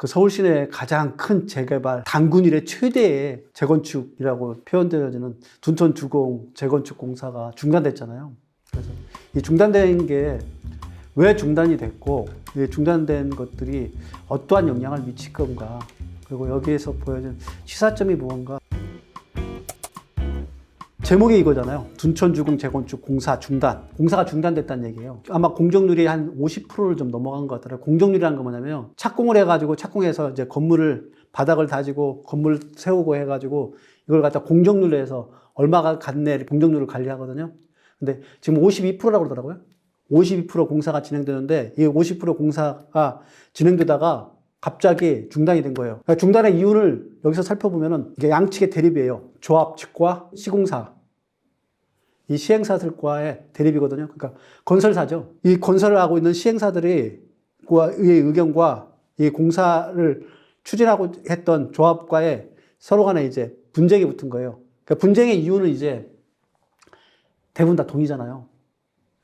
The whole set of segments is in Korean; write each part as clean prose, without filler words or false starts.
그 서울 시내의 가장 큰 재개발, 단군 이래 최대의 재건축이라고 표현되어지는 둔촌주공 재건축 공사가 중단됐잖아요. 그래서 이 중단된 게 왜 중단이 됐고, 이 중단된 것들이 어떠한 영향을 미칠 건가, 그리고 여기에서 보여진 시사점이 무언가. 제목이 이거잖아요. 둔촌주공 재건축 공사 중단. 공사가 중단됐다는 얘기예요. 아마 공정률이 한 50%를 좀 넘어간 것 같더라고요. 공정률이라는 건 뭐냐면 착공을 해가지고 착공해서 이제 건물을 바닥을 다지고 건물 세우고 해가지고 이걸 갖다 공정률로 해서 얼마가 갔네 공정률을 관리하거든요. 근데 지금 52%라고 그러더라고요. 52% 공사가 진행되는데 이 50% 공사가 진행되다가 갑자기 중단이 된 거예요. 그러니까 중단의 이유를 여기서 살펴보면은 이게 양측의 대립이에요. 조합 측과 시공사. 이 시행사들과의 대립이거든요. 그러니까 건설사죠. 이 건설을 하고 있는 시행사들의 의견과 이 공사를 추진하고 했던 조합과의 서로 간에 이제 분쟁이 붙은 거예요. 그러니까 분쟁의 이유는 이제 대부분 다 돈이잖아요.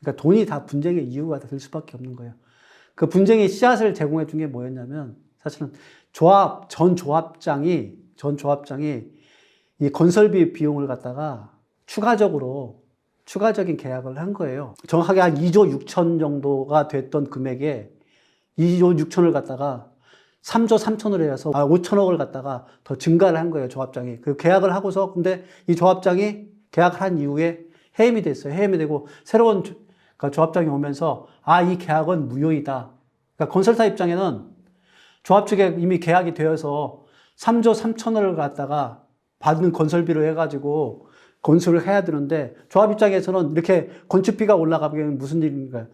그러니까 돈이 다 분쟁의 이유가 될 수밖에 없는 거예요. 그 분쟁의 씨앗을 제공해 준 게 뭐였냐면 사실은 전 조합장이 이 건설비 비용을 갖다가 추가적인 계약을 한 거예요. 정확하게 한 2조 6천 정도가 됐던 금액에 2조 6천을 갖다가 3조 3천을 해서 5천억을 갖다가 더 증가를 한 거예요, 조합장이. 그 계약을 하고서 근데 이 조합장이 계약을 한 이후에 해임이 됐어요. 해임이 되고 새로운 조합장이 오면서 이 계약은 무효이다. 그러니까 건설사 입장에는 조합 측에 이미 계약이 되어서 3조 3천원을 갖다가 받는 건설비로 해가지고 건설을 해야 되는데 조합 입장에서는 이렇게 건축비가 올라가면 무슨 일인가요?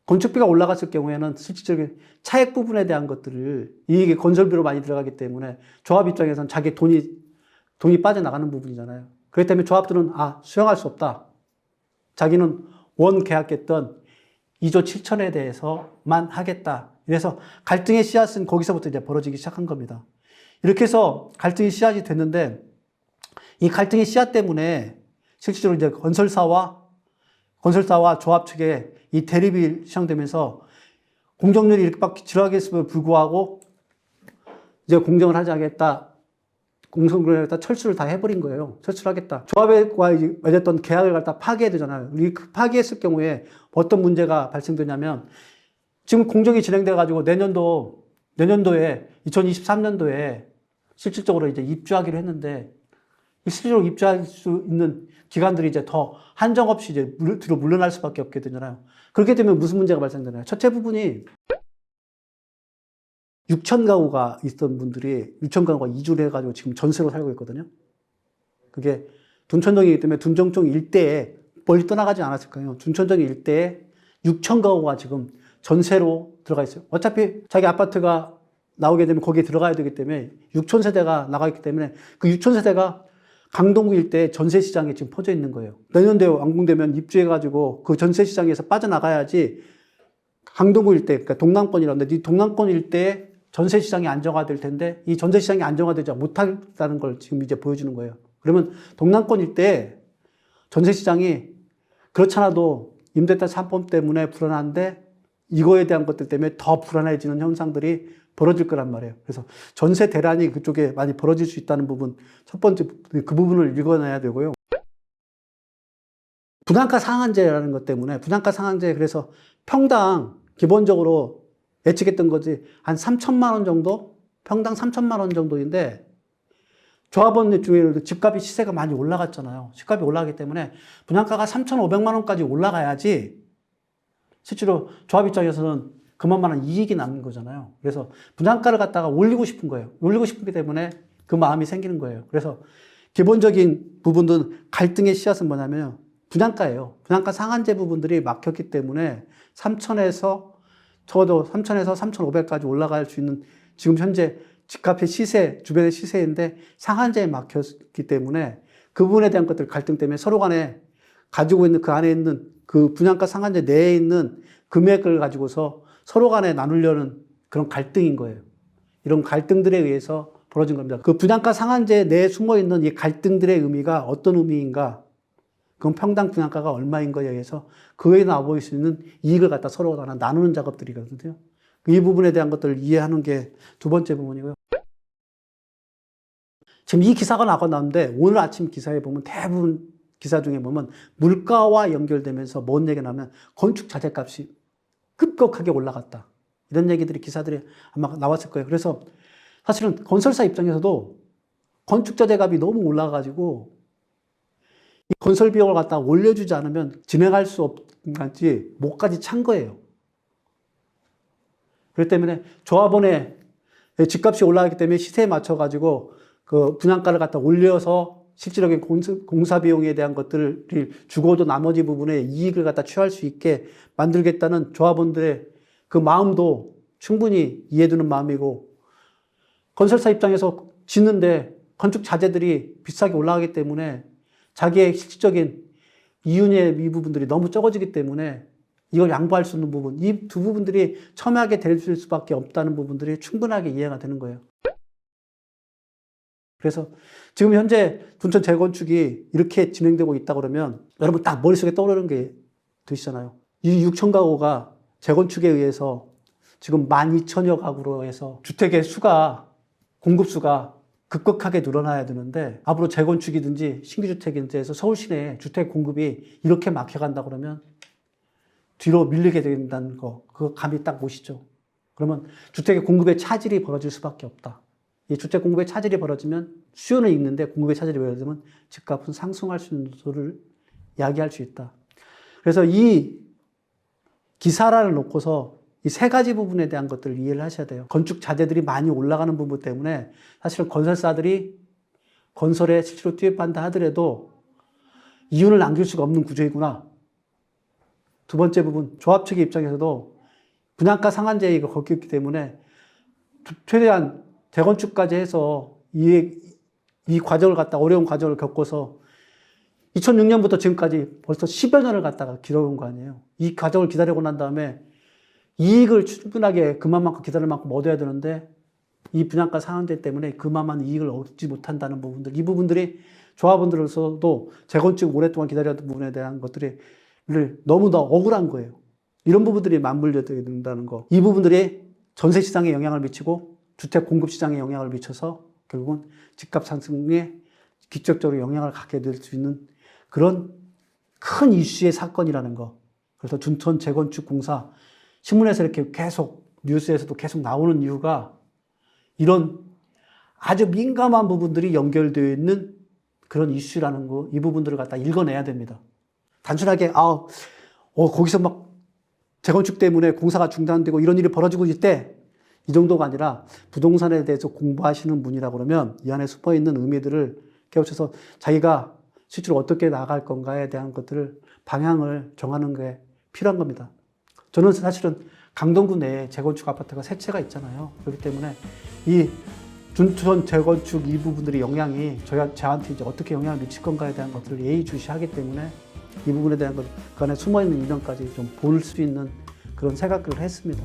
건축비가 올라갔을 경우에는 실질적인 차액 부분에 대한 것들을 이게 건설비로 많이 들어가기 때문에 조합 입장에서는 자기 돈이 빠져나가는 부분이잖아요. 그렇기 때문에 조합들은 수용할 수 없다. 자기는 원 계약했던 2조 7천에 대해서만 하겠다. 그래서 갈등의 씨앗은 거기서부터 이제 벌어지기 시작한 겁니다. 이렇게 해서 갈등의 씨앗이 됐는데 이 갈등의 씨앗 때문에 실제로 이제 건설사와 조합 측의 이 대립이 시작되면서 공정률이 이렇게밖에 지루하게 했음에도 불구하고 이제 공정을 하지 않겠다. 공정을 하겠다. 철수를 다 해버린 거예요. 철수를 하겠다. 조합과 맺었던 계약을 갖다 파기해야 되잖아요. 파기했을 경우에 어떤 문제가 발생되냐면 지금 공정이 진행돼가지고 내년도에 2023년도에 실질적으로 이제 입주하기로 했는데 실제로 입주할 수 있는 기간들이 이제 더 한정없이 이제 뒤로 물러날 수밖에 없게 되잖아요. 그렇게 되면 무슨 문제가 발생되나요? 첫째 부분이 6천 가구가 있던 분들이 6천 가구가 이주를 해가지고 지금 전세로 살고 있거든요. 그게 둔촌동이기 때문에 둔촌동 일대에 멀리 떠나가지 않았을 거예요. 둔촌동 일대에 6천 가구가 지금 전세로 들어가 있어요. 어차피 자기 아파트가 나오게 되면 거기에 들어가야 되기 때문에 6천 세대가 나가 있기 때문에 그 6천 세대가 강동구 일대 전세 시장에 지금 퍼져 있는 거예요. 내년도에 완공되면 입주해가지고 그 전세 시장에서 빠져나가야지 강동구 일대, 그러니까 동남권이라는데 이 동남권 일대에 전세 시장이 안정화될 텐데 이 전세 시장이 안정화되지 못한다는 걸 지금 이제 보여주는 거예요. 그러면 동남권 일대에 전세 시장이 그렇잖아도 임대차 3법 때문에 불안한데 이거에 대한 것들 때문에 더 불안해지는 현상들이 벌어질 거란 말이에요. 그래서 전세 대란이 그쪽에 많이 벌어질 수 있다는 부분, 첫 번째 그 부분을 읽어내야 되고요. 분양가 상한제라는 것 때문에 분양가 상한제 그래서 평당 기본적으로 예측했던 거지 한 3천만 원 정도? 평당 3천만 원 정도인데 조합원 중에 집값이 시세가 많이 올라갔잖아요. 집값이 올라가기 때문에 분양가가 3,500만 원까지 올라가야지 실제로 조합 입장에서는 그만한 이익이 남는 거잖아요. 그래서 분양가를 갖다가 올리고 싶은 거예요. 올리고 싶기 때문에 그 마음이 생기는 거예요. 그래서 기본적인 부분은 갈등의 씨앗은 뭐냐면 분양가예요. 분양가 상한제 부분들이 막혔기 때문에 3천에서 적어도 3천에서 3,500까지 올라갈 수 있는 지금 현재 집값의 시세, 주변의 시세인데 상한제에 막혔기 때문에 그 부분에 대한 것들 갈등 때문에 서로 간에 가지고 있는 그 안에 있는 그 분양가 상한제 내에 있는 금액을 가지고서 서로 간에 나누려는 그런 갈등인 거예요. 이런 갈등들에 의해서 벌어진 겁니다. 그 분양가 상한제 내에 숨어 있는 이 갈등들의 의미가 어떤 의미인가? 그건 평당 분양가가 얼마인 거에 의해서 그에 나올 수 있는 이익을 갖다 서로 나누는 작업들이거든요. 이 부분에 대한 것들을 이해하는 게 두 번째 부분이고요. 지금 이 기사가 나왔는데 오늘 아침 기사에 보면 대부분 기사 중에 보면 물가와 연결되면서 뭔 얘기가 나면 건축 자재값이 급격하게 올라갔다. 이런 얘기들이 기사들이 아마 나왔을 거예요. 그래서 사실은 건설사 입장에서도 건축 자재값이 너무 올라가가지고 이 건설 비용을 갖다 올려주지 않으면 진행할 수 없는지 목까지 찬 거예요. 그렇기 때문에 조합원의 집값이 올라가기 때문에 시세에 맞춰가지고 그 분양가를 갖다 올려서 실질적인 공사 비용에 대한 것들을 주고도 나머지 부분에 이익을 갖다 취할 수 있게 만들겠다는 조합원들의 그 마음도 충분히 이해되는 마음이고, 건설사 입장에서 짓는데 건축 자재들이 비싸게 올라가기 때문에 자기의 실질적인 이윤의 이 부분들이 너무 적어지기 때문에 이걸 양보할 수 있는 부분, 이 두 부분들이 첨예하게 될 수밖에 없다는 부분들이 충분하게 이해가 되는 거예요. 그래서 지금 현재 둔촌 재건축이 이렇게 진행되고 있다 그러면 여러분 딱 머릿속에 떠오르는 게 드시잖아요. 이 6천 가구가 재건축에 의해서 지금 12,000여 가구로 해서 주택의 수가, 공급수가 급격하게 늘어나야 되는데 앞으로 재건축이든지 신규주택이든지 해서 서울 시내에 주택 공급이 이렇게 막혀간다 그러면 뒤로 밀리게 된다는 거, 그거 감이 딱 오시죠. 그러면 주택의 공급의 차질이 벌어질 수밖에 없다. 이 주택 공급의 차질이 벌어지면 수요는 있는데 공급의 차질이 벌어지면 집값은 상승할 수 있는 소를 이야기할 수 있다. 그래서 이 기사를 놓고서 이 세 가지 부분에 대한 것들을 이해를 하셔야 돼요. 건축 자재들이 많이 올라가는 부분 때문에 사실은 건설사들이 건설에 실제로 투입한다 하더라도 이윤을 남길 수가 없는 구조이구나. 두 번째 부분, 조합 측의 입장에서도 분양가 상한제가 걸렸기 때문에 최대한 재건축까지 해서 이 과정을 갖다 어려운 과정을 겪어서 2006년부터 지금까지 벌써 10여 년을 갖다가 기다려온 거 아니에요. 이 과정을 기다리고 난 다음에 이익을 충분하게 그만큼 기다릴 만큼 얻어야 되는데 이 분양가 상한제 때문에 그만한 이익을 얻지 못한다는 부분들, 이 부분들이 조합원들로서도 재건축 오랫동안 기다렸던 부분에 대한 것들이 너무나 억울한 거예요. 이런 부분들이 맞물려 된다는 거. 이 부분들이 전세 시장에 영향을 미치고 주택 공급 시장에 영향을 미쳐서 결국은 집값 상승에 직접적으로 영향을 갖게 될 수 있는 그런 큰 이슈의 사건이라는 거. 그래서 둔촌 재건축 공사 신문에서 이렇게 계속 뉴스에서도 계속 나오는 이유가 이런 아주 민감한 부분들이 연결되어 있는 그런 이슈라는 거, 이 부분들을 갖다 읽어내야 됩니다. 단순하게 거기서 막 재건축 때문에 공사가 중단되고 이런 일이 벌어지고 있대, 이 정도가 아니라 부동산에 대해서 공부하시는 분이라 그러면 이 안에 숨어 있는 의미들을 깨우쳐서 자기가 실제로 어떻게 나아갈 건가에 대한 것들을 방향을 정하는 게 필요한 겁니다. 저는 사실은 강동구 내에 재건축 아파트가 세 채가 있잖아요. 그렇기 때문에 이 둔촌 재건축 이 부분들이 영향이 저한테 이제 어떻게 영향을 미칠 건가에 대한 것들을 예의주시하기 때문에 이 부분에 대한 것, 그 안에 숨어 있는 인연까지 좀 볼 수 있는 그런 생각을 했습니다.